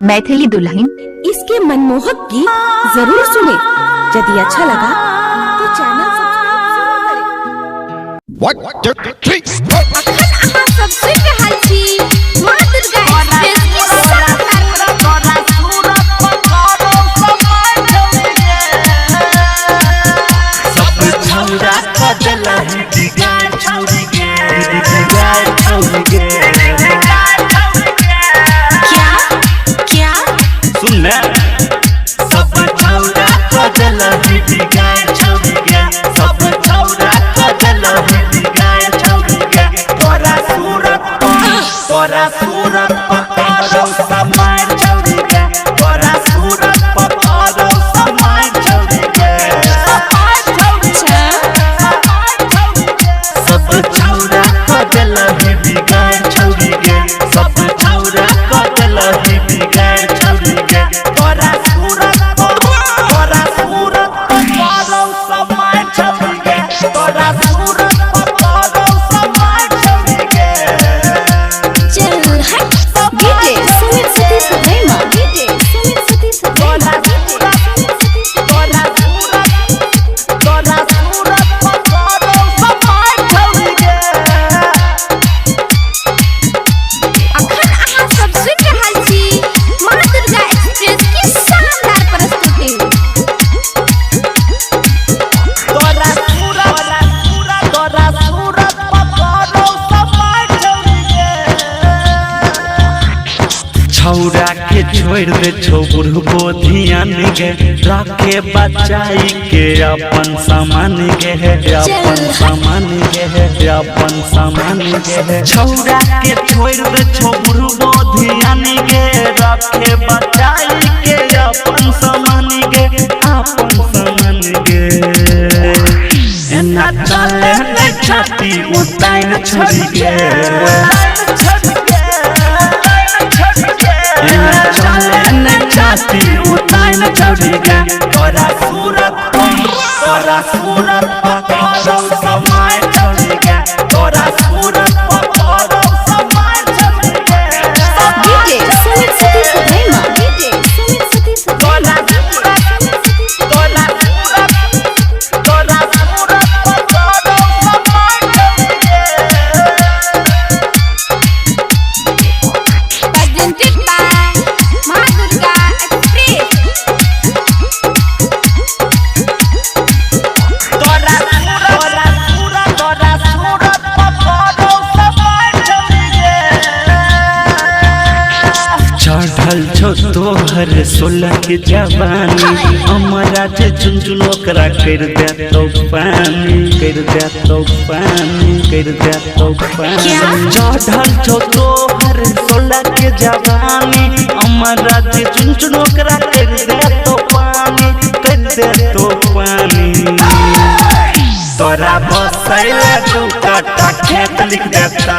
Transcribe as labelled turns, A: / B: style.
A: मैथिली दुल्हन
B: इसके मनमोहक गीत जरूर सुने। यदि अच्छा लगा तो चैनल
C: छौरा के छोड़ दे छोबुरबो ध्यान गे रखे बचाई के अपन सामान गे अपन सामान गे अपन सामान गे छौरा के छोड़ दे छोबुरबो ध्यान गे रखे बचाई के अपन सामान गे अपन सामान गे एना चले न छाती उताइन छोड़ी गे उताइन छोड़ी गे तोरा सूरत पकड़ो समय छोड़ी गे तोरा सूरत पकड़ो समय छोड़ी गे
B: डीजे सुमित सतीश प्रेमा डीजे सुमित सतीश
C: तोरा सूरत पकड़ो समय छोड़ी गे
B: presented by मां दुर्गा
C: चढ़ल छो तोहर 16 के जवानी हमारा जे चुनचुन ओकरा कर दे तो पानी कर दे तो पानी कर दे तो पानी चढ़ल छो तोहर 16 के जवानी हमारा जे चुनचुन ओकरा कर दे तो पानी कर दे तो पानी तोरा बसैला तू कटा खेत लिख देता